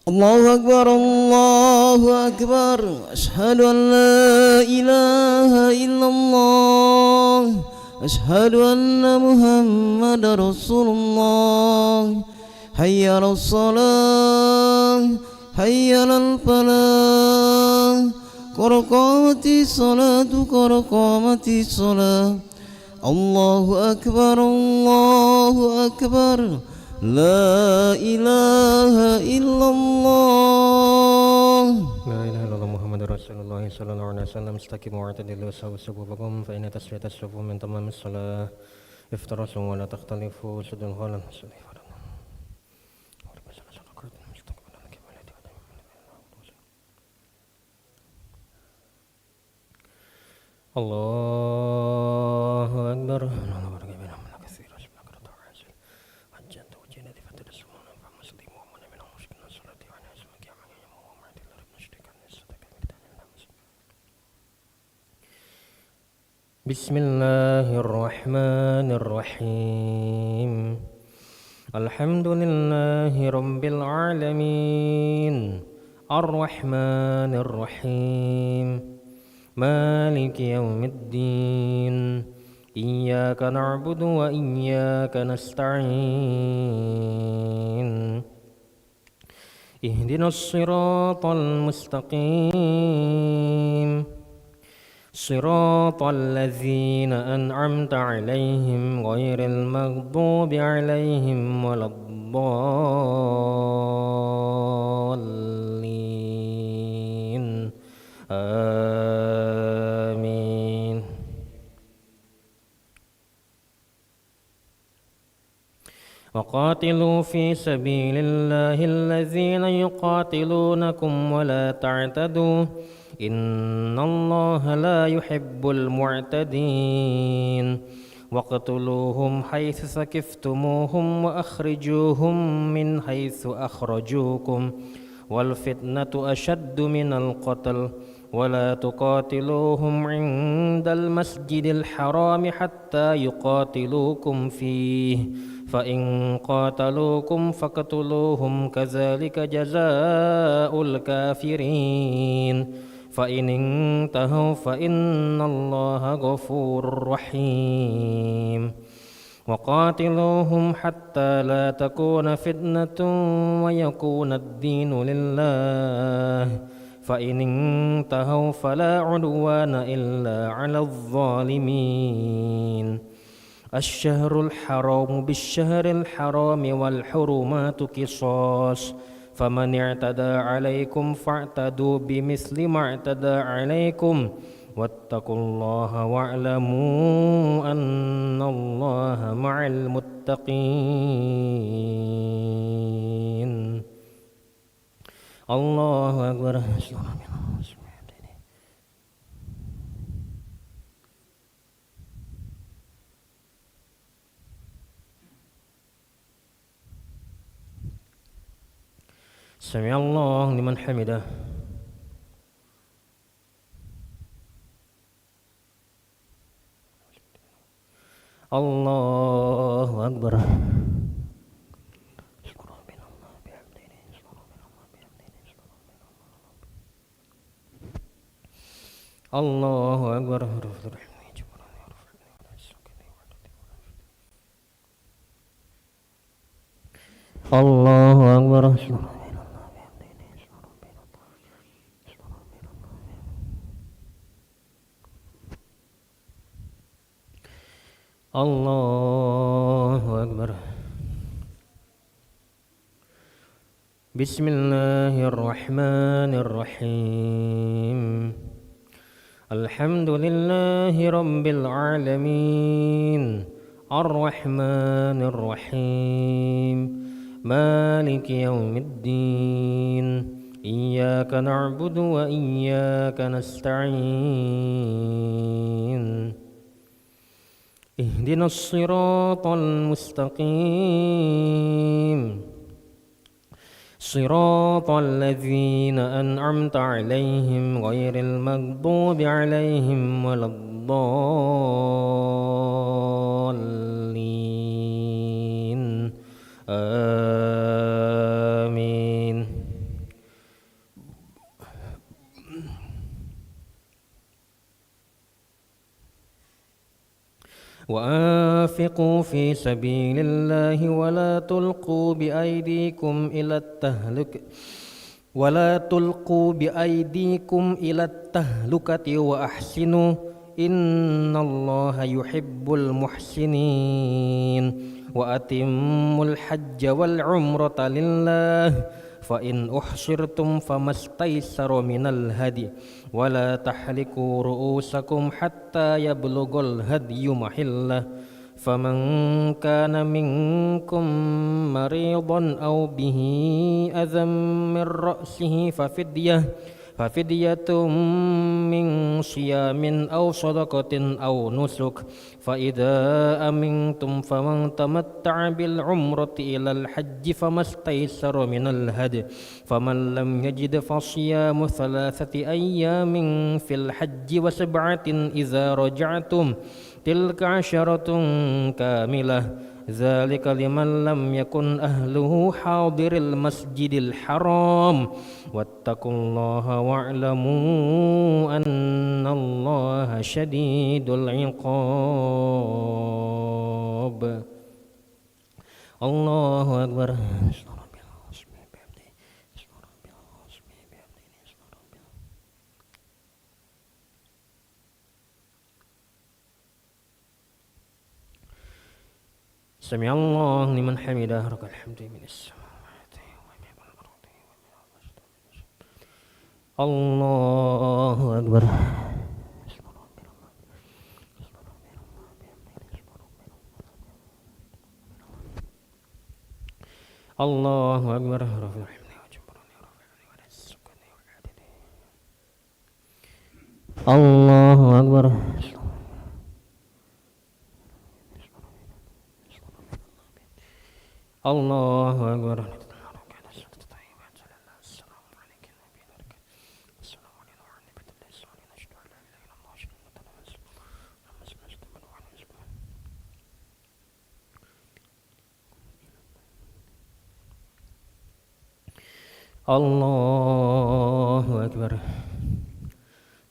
الله أكبر الله أكبر أشهد أن لا إله إلا الله أشهد أن محمد رسول الله حي على الصلاة حي على الفلاح قد قامت الصلاة قد قامت الصلاة الله أكبر الله أكبر لا إله إلا الله لا إله إلا الله محمد رسول الله صلى الله عليه وسلم استقيموا واعتدلوا سووا صفوفكم فإن تسوية الصفوف من تمام الصلاة افترسوا ولا تختلفوا سدوا الغلا الله أكبر بسم الله الرحمن الرحيم الحمد لله رب العالمين الرحمن الرحيم مالك يوم الدين إياك نعبد وإياك نستعين اهدنا الصراط المستقيم صراط الذين أنعمت عليهم غير المغضوب عليهم ولا الضالين آمين وقاتلوا في سبيل الله الذين يقاتلونكم ولا تعتدوا إن الله لا يحب المعتدين واقتلوهم حيث ثقفتموهم وأخرجوهم من حيث أخرجوكم والفتنة أشد من القتل ولا تقاتلوهم عند المسجد الحرام حتى يقاتلوكم فيه فإن قاتلوكم فاقتلوهم كذلك جزاء الكافرين فإن انتهوا فإن الله غفور رحيم وقاتلوهم حتى لا تكون فتنة ويكون الدين لله فإن انتهوا فلا عدوان إلا على الظالمين الشهر الحرام بالشهر الحرام والحرمات قصاص فمن اعتدى عليكم فاعتدوا بمثل ما اعتدى عليكم واتقوا الله واعلموا أن الله مع المتقين الله أكبر سمع الله لمن حمده الله أكبر الله أكبر الله أكبر الله أكبر بسم الله الرحمن الرحيم الحمد لله رب العالمين الرحمن الرحيم مالك يوم الدين إياك نعبد وإياك نستعين اهدنا الصراط المستقيم صراط الذين أنعمت عليهم غير المغضوب عليهم ولا الضالين وأنفقوا في سبيل الله ولا تلقوا بأيديكم إلى التهلكة وأحسنوا إن الله يحب المحسنين وأتموا الحج والعمرة لله فإن أحصرتم فما استيسر من الهدي ولا تحلقوا رؤوسكم حتى يبلغ الهدي محله فمن كان منكم مريضا أو به أذى من رأسه ففدية من صيام أو صدقة أو نسك فإذا أمنتم فمن تمتع بالعمرة إلى الحج فما استيسر من الهدي فمن لم يجد فصيام 3 أيام في الحج و7 إذا رجعتم تلك 10 كاملة ذلك لمن لم يكن أهله حاضر المسجد الحرام واتقوا الله واعلموا أن الله شديد العقاب الله أكبر سمع الله لمن حمده رب الحمد من السماوات ومن الأرض الله أكبر الله أكبر رب الحمد الله أكبر الله أكبر الله أكبر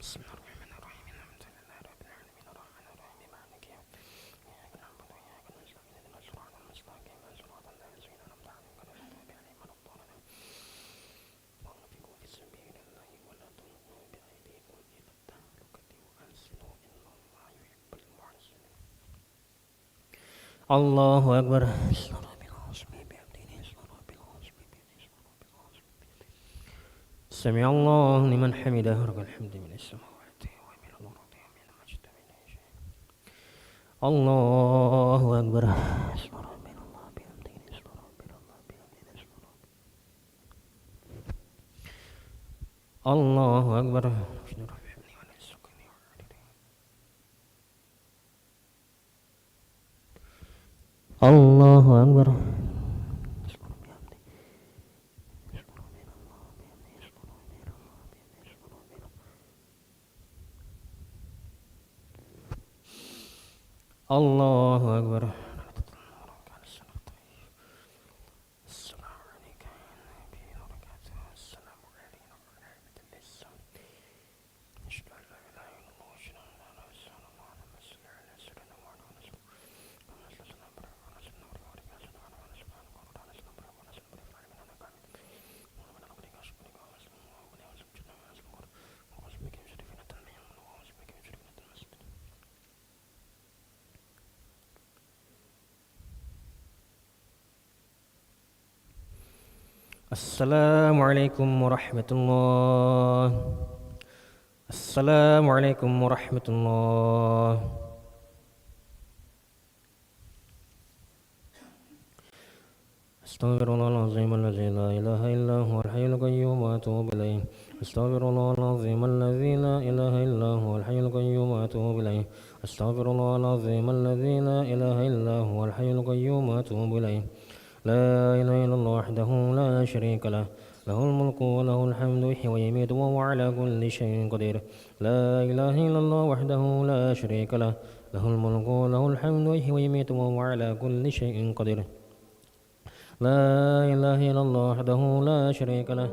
بسم الله الرحمن الرحيم الحمد لله رب العالمين الرحمن الرحيم مالك يوم الدين إياك نعبد وإياك نستعين اهدنا الصراط المستقيم صراط الذين أنعمت عليهم غير المغضوب عليهم ولا الضالين وأنفقوا في سبيل الله ولا تلقوا بأيديكم إلى التهلكة وأحسنوا إن الله يحب المحسنين الله أكبر سمع الله لمن حمده رب الحمد من السماوات ومن الأرض ومن المجد من شيء الله أكبر الله أكبر الله أكبر الله أكبر السلام عليك يا نبي وبركاته السلام علينا وعلى عباد الإسلام أشهد أن لا إله إلا الله وأشهد أن رسول الله اللهم صل على سيدنا محمد وعلى آله السلام عليكم ورحمة الله السلام عليكم ورحمة الله أستغفر الله العظيم الذي لا إله إلا هو الحي القيوم وأتوب إليه أستغفر الله العظيم الذي لا إله إلا هو الحي القيوم وأتوب إليه أستغفر الله العظيم الذي لا إله إلا هو الحي القيوم وأتوب إليه لا إله إلا الله وحده لا شريك له له الملك وله الحمد يحيي ويميت وهو على كل شيء قدير لا إله إلا الله وحده لا شريك له له الملك وله الحمد يحيي ويميت وهو على كل شيء قدير لا إله إلا الله وحده لا شريك له